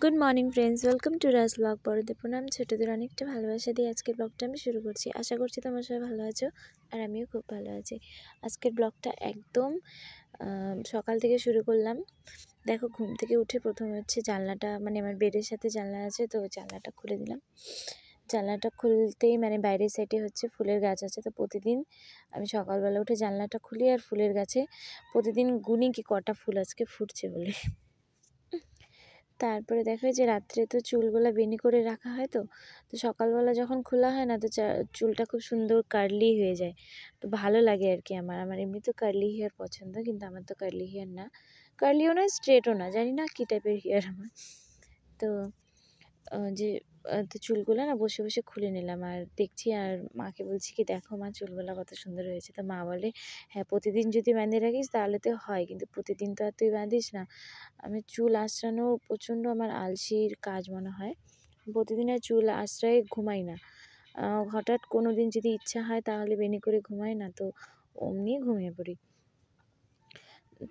Good morning friends, welcome to Raj blog. বড়দের প্রণাম, ছোটদের অনেকটা ভালোবাসা দিয়ে আজকের ব্লগটা আমি শুরু করছি। আশা করছি তোমরা সবাই ভালো আছো আর আমিও খুব ভালো আছি। আজকের ব্লগটা একদম সকাল থেকে শুরু করলাম। দেখো, ঘুম থেকে উঠে প্রথমে হচ্ছে জানলাটা, মানে আমার বেডের সাথে জানলা আছে, তো জানলাটা খুলে দিলাম। জানলাটা খুলতেই মানে বাইরের সাইডে হচ্ছে ফুলের গাছ আছে, তো প্রতিদিন আমি সকালবেলা উঠে জানলাটা খুলি আর ফুলের গাছে প্রতিদিন গুনি কি কটা ফুল আজকে ফুটছে বলে। তারপরে দেখো যে রাত্রে তো চুলগুলো বেনি করে রাখা হয়, তো সকালবেলা যখন খোলা হয় না, তো চুলটা খুব সুন্দর কার্লি হয়ে যায়, তো ভালো লাগে আর কি। আমার এমনি তো কার্লি হেয়ার পছন্দ, কিন্তু আমার তো কার্লি হেয়ার না, কার্লিও না স্ট্রেটও না, জানি না কী টাইপের হেয়ার আমার। তো তো চুলগুলো না বসে বসে খুলে নিলাম আর দেখছি, আর মাকে বলছি কি দেখো মা, চুলগুলো কত সুন্দর হয়েছে। তো মা বলে হ্যাঁ, প্রতিদিন যদি বেঁধে রাখিস তাহলে তো হয়, কিন্তু প্রতিদিন তো আর তুই বাঁধিস না। আমি চুল আঁচড়ানো প্রচণ্ড আমার আলসির কাজ মনে হয়, প্রতিদিন আর চুল আঁচড়াই ঘুমাই না। হঠাৎ কোনো দিন যদি ইচ্ছা হয় তাহলে বেনি করে ঘুমাই, না তো অমনি ঘুমিয়ে পড়ি।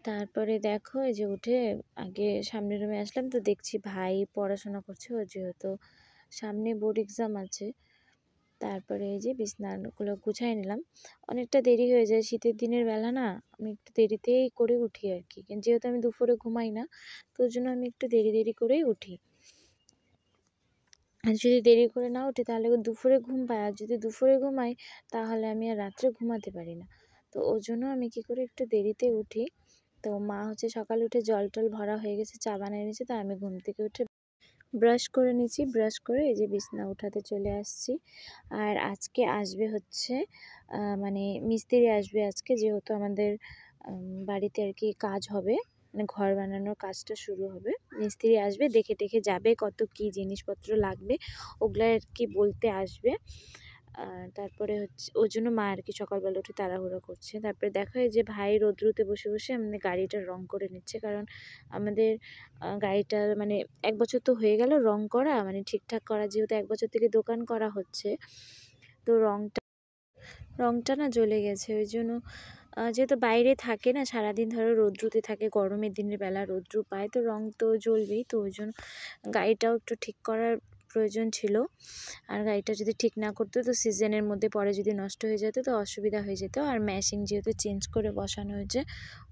তারপরে দেখো এই যে উঠে আগে সামনের রুমে আসলাম, তো দেখছি ভাই পড়াশোনা করছে, ও যেহেতু সামনে বোর্ড এক্সাম আছে। তারপরে এই যে বিছানাগুলো গুছাই নিলাম। অনেকটা দেরি হয়ে যায়, শীতের দিনের বেলা না, আমি একটু দেরিতেই করে উঠি আর কি, যেহেতু আমি দুপুরে ঘুমাই না, তো ওই জন্য আমি একটু দেরি করেই উঠি। আর যদি দেরি করে না উঠি তাহলে দুপুরে ঘুম পায়, আর যদি দুপুরে ঘুমাই তাহলে আমি আর রাত্রে ঘুমাতে পারি না। তো ওই জন্য আমি কী করি, একটু দেরিতে উঠি। তো মা হচ্ছে সকালে উঠে জল টল ভরা হয়ে গেছে, চা বানিয়ে নিয়েছে, তো আমি ঘুম থেকে উঠে ব্রাশ করে নিচ্ছি। ব্রাশ করে এই যে বিছানা উঠাতে চলে আসছি। আর আজকে আসবে হচ্ছে মানে মিস্ত্রি আসবে আজকে, যেহেতু আমাদের বাড়িতে আর কি কাজ হবে, মানে ঘর বানানোর কাজটা শুরু হবে। মিস্ত্রি আসবে, দেখে টেখে যাবে, কত কি জিনিসপত্র লাগবে ওগুলো আর কি বলতে আসবে। তারপরে হচ্ছে ওই জন্য মা আর কি সকালবেলা উঠে তাড়াহুড়ো করছে। তারপরে দেখা যায় যে ভাই রোদ্রুতে বসে বসে আমাদের গাড়িটা রং করে নিচ্ছে, কারণ আমাদের গাড়িটা মানে 1 বছর তো হয়ে গেল রং করা, মানে ঠিকঠাক করা, যেহেতু 1 বছর থেকে দোকান করা হচ্ছে, তো রংটা না জ্বলে গেছে। ওই জন্য যেহেতু বাইরে থাকে না, সারাদিন ধরো রৌদ্রুতে থাকে, গরমের দিনের বেলা রৌদ্র পায়, তো রং তো জ্বলবেই, তো ওই জন্য গাড়িটাও একটু ঠিক করার প্রয়োজন ছিল। আর গাড়িটা যদি ঠিক না করতো তো সিজনের মধ্যে পরে যদি নষ্ট হয়ে যেত তো অসুবিধা হয়ে যেত। আর মেশিন যেহেতু চেঞ্জ করে বসানো হয়েছে,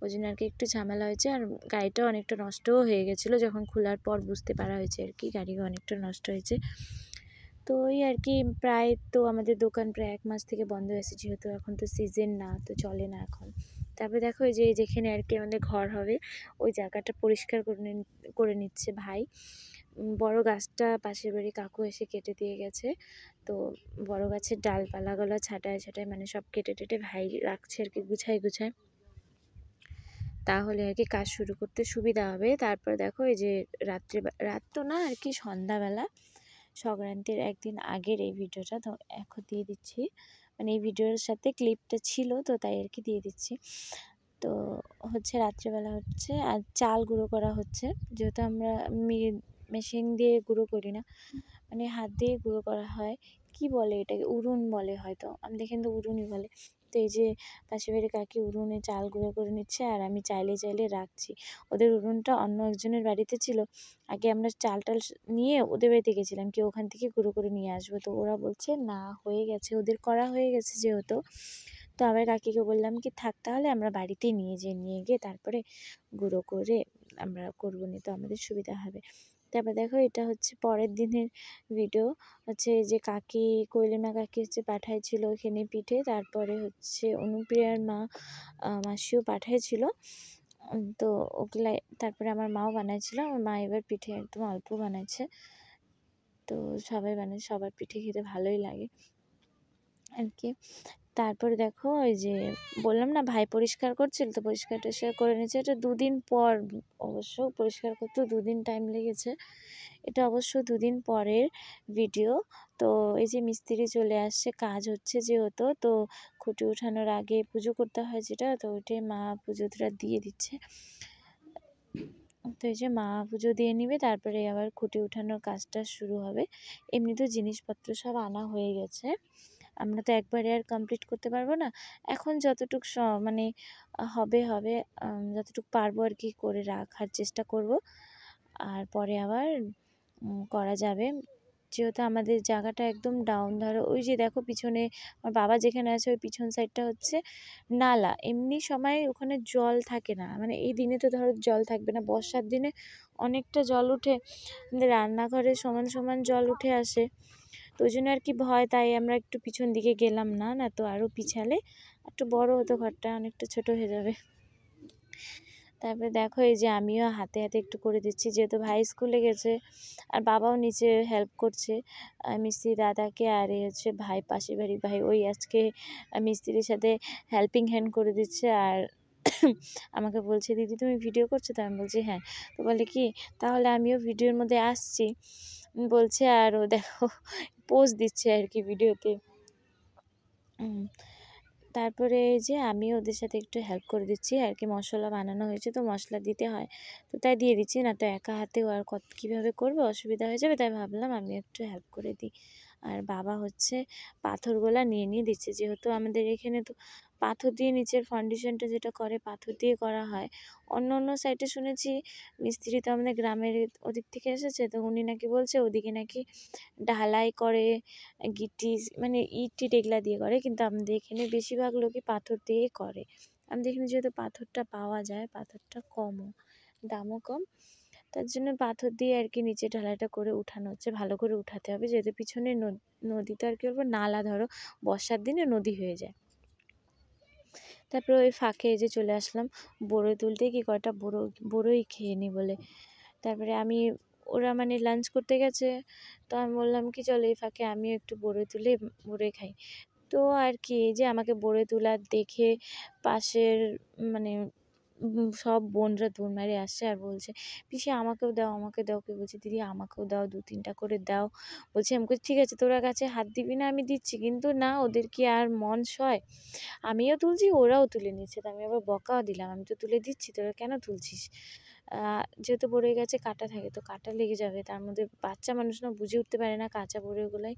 ওই জন্য আর কি একটু ঝামেলা হয়েছে। আর গাড়িটাও অনেকটা নষ্টও হয়ে গেছিলো, যখন খোলার পর বুঝতে পারা হয়েছে আর কি গাড়িও অনেকটা নষ্ট হয়েছে। তো ওই আর কি, প্রায় তো আমাদের দোকান প্রায় 1 মাস থেকে বন্ধ হয়েছে, যেহেতু এখন তো সিজন না, তো চলে না এখন। তারপরে দেখো এই যে যেখানে আর কি আমাদের ঘর হবে ওই জায়গাটা পরিষ্কার করে নিচ্ছে ভাই। বড় গাছটা পাশের বাড়ি কাকু এসে কেটে দিয়ে গেছে, তো বড় গাছের ডালপালাগুলো ছাঁটায় মানে সব কেটে টেটে ভাই রাখছে আর কি, গুছায়, তাহলে আর কি কাজ শুরু করতে সুবিধা হবে। তারপর দেখো এই যে রাত তো না আর কি, সন্ধ্যাবেলা সংক্রান্তির একদিন আগের এই ভিডিওটা, তো এখন দিয়ে দিচ্ছি, মানে এই ভিডিওর সাথে ক্লিপটা ছিল, তো তাই আর কি দিয়ে দিচ্ছি। তো হচ্ছে রাত্রিবেলা হচ্ছে আর চাল গুঁড়ো করা হচ্ছে, যেহেতু আমরা মেশিন দিয়ে গুঁড়ো করি না, মানে হাত দিয়ে গুঁড়ো করা হয়। কি বলে এটাকে, উড়ুন বলে হয়তো, আমাদের এখানে তো উড়ুনই বলে। তো এই যে পাশে বাড়ি কাকি উড়ুনে চাল গুঁড়ো করে নিচ্ছে, আর আমি চাইলে রাখছি। ওদের উড়ুনটা অন্য একজনের বাড়িতে ছিল, আগে আমরা চাল নিয়ে ওদের বাড়িতে গেছিলাম কি ওখান থেকে গুঁড়ো করে নিয়ে আসবো, তো ওরা বলছে না, হয়ে গেছে, ওদের করা হয়ে গেছে যেহেতু। তো আবার কাকিকে বললাম কি থাক, তাহলে আমরা বাড়িতেই নিয়ে গিয়ে তারপরে গুঁড়ো করে আমরা করবো, নি তো আমাদের সুবিধা হবে। তারপর দেখো এটা হচ্ছে পরের দিনের ভিডিও, হচ্ছে যে কাকি কৈলিমা কাকি হচ্ছে পাঠাইছিল ওখানে পিঠে, তারপরে হচ্ছে অনুপ্রিয়ার মাসিও পাঠাইছিল, তো ওগুলাই তারপরে আমার মাও বানাইছিল। আমার মা এবার পিঠে একদম অল্প বানাইছে, তো সবাই বানায়, সবার পিঠে খেতে ভালোই লাগে আর কি। তারপরে দেখো ওই যে বললাম না ভাই পরিষ্কার করছিল, তো পরিষ্কার টরিষ্কার করে নিয়েছে। এটা 2 দিন পর, অবশ্য পরিষ্কার করতে 2 দিন টাইম লেগেছে, এটা অবশ্য 2 দিন পরের ভিডিও। তো এই যে মিস্ত্রি চলে আসছে, কাজ হচ্ছে যেহেতু, তো খুঁটি উঠানোর আগে পুজো করতে হয় যেটা, তো ওইটাই মা পুজোটা দিয়ে দিচ্ছে। তো এই যে মা পুজো দিয়ে নিবে, তারপরে আবার খুঁটি উঠানোর কাজটা শুরু হবে। এমনিতে জিনিসপত্র সব আনা হয়ে গেছে, আমরা তো একবারে আর কমপ্লিট করতে পারবো না। এখন যতটুক মানে হবে যতটুকু পারবো আর কি করে রাখার চেষ্টা করব। আর পরে আবার করা যাবে। যেহেতু আমাদের জায়গাটা একদম ডাউন, ধরো ওই যে দেখো পিছনে আমার বাবা যেখানে আছে ওই পিছন সাইডটা হচ্ছে নালা। এমনি সময় ওখানে জল থাকে না, মানে এই দিনে তো ধরো জল থাকবে না, বর্ষার দিনে অনেকটা জল উঠে, আমাদের রান্নাঘরে সমান সমান জল উঠে আসে। তো ওই জন্য আর কি ভয়, তাই আমরা একটু পিছন দিকে গেলাম না, না তো আরও পিছালে একটু বড় হতো ঘরটা, অনেকটা ছোট হয়ে যাবে। তারপরে দেখো এই যে আমিও হাতে হাতে একটু করে দিচ্ছি, যেহেতু ভাই স্কুলে গেছে আর বাবাও নিচে হেল্প করছে মিস্ত্রি দাদাকে। আর এই হচ্ছে ভাই, পাশের বাড়ির ভাই, ওই আজকে মিস্ত্রির সাথে হেল্পিং হ্যান্ড করে দিচ্ছে। আর আমাকে বলছে, দিদি তুমি ভিডিও করছো? তো আমি বলছি হ্যাঁ। তো বলে কি তাহলে আমিও ভিডিওর মধ্যে আসছি বলছে, আর ও দেখো পোজ দিচ্ছে আর কি ভিডিওতে। তারপরে এই যে আমি ওদের সাথে একটু হেল্প করে দিচ্ছি আর কি, মশলা বানানো হয়েছে তো মশলা দিতে হয়, তো তাই দিয়ে দিচ্ছি, না তো একা হাতেও আর কীভাবে করবো, অসুবিধা হয়ে যাবে, তাই ভাবলাম আমি একটু হেল্প করে দিই। আর বাবা হচ্ছে পাথরগুলা নিয়ে দিচ্ছে, যেহেতু আমাদের এখানে তো পাথর দিয়ে নিচের ফাউন্ডেশনটা যেটা করে পাথর দিয়ে করা হয়। অন্য অন্য সাইডে শুনেছি মিস্ত্রি তো আমাদের গ্রামের ওদিক থেকে এসেছে, তো উনি নাকি বলছে ওদিকে নাকি ঢালাই করে, গিটি মানে ইট টিট এগুলা দিয়ে করে, কিন্তু আমাদের এখানে বেশিরভাগ লোকই পাথর দিয়েই করে। আমাদের এখানে যেহেতু পাথরটা পাওয়া যায়, পাথরটা কমও, দামও কম, তার জন্য পাথর দিয়ে আর কি নিচে ঢালাইটা করে উঠানো হচ্ছে, ভালো করে উঠাতে হবে, যেহেতু পিছনে নদীতে আর কি বলবো নালা, ধরো বর্ষার দিনে নদী হয়ে যায়। তারপরে ওই ফাঁকে যে চলে আসলাম বড়ই তুলতে, কি কয়টা বড়ই খেয়ে নি বলে। তারপরে আমি, ওরা মানে লাঞ্চ করতে গেছে, তো আমি বললাম কি চলো এই ফাঁকে আমিও একটু বড়ই তুলে বড়ই খাই। তো আর কি এই যে আমাকে বড়ই তোলা দেখে পাশের মানে সব বোনরা দৌড় মারে আসছে আর বলছে, পিসি আমাকেও দাও, আমাকে দাও। কেউ বলছে দিদি আমাকেও দাও, 2-3টা করে দাও। বলছি, আমি বলছি ঠিক আছে তোরা গাছে হাত দিবি না, আমি দিচ্ছি, কিন্তু না ওদের কি আর মন সয়, আমিও তুলছি ওরাও তুলে নিচ্ছে, তো আমি আবার বকাও দিলাম, আমি তো তুলে দিচ্ছি তোরা কেন তুলছিস। যেহেতু বড়ই গাছে কাঁটা থাকে, তো কাঁটা লেগে যাবে, তার মধ্যে বাচ্চা মানুষ না বুঝে উঠতে পারে না, কাঁচা বড়ইগুলাই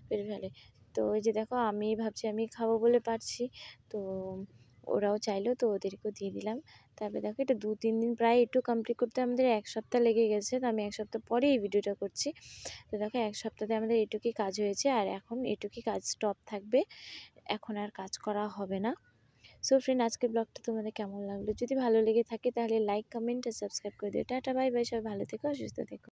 পেরে ফেলে। তো ওই যে দেখো আমি ভাবছি আমি খাবো বলে পারছি, তো ওরাও চাইলো, তো ওদেরকেও দিয়ে দিলাম। তারপরে দেখো এটা 2-3 দিন প্রায় একটু কমপ্লিট করতে আমাদের 1 সপ্তাহ লেগে গেছে, তো আমি 1 সপ্তাহ পরে এই ভিডিওটা করছি। তো দেখো 1 সপ্তাহে আমাদের এটুকুই কাজ হয়েছে, আর এখন এটুকুই কাজ স্টপ থাকবে, এখন আর কাজ করা হবে না। সো ফ্রেন্ড, আজকের ব্লগটা তোমাদের কেমন লাগলো? যদি ভালো লেগে থাকে তাহলে লাইক, কমেন্ট আর সাবস্ক্রাইব করে দিও। টাটা, বাই বাই, সবাই ভালো থেকো, সুস্থ থেকো।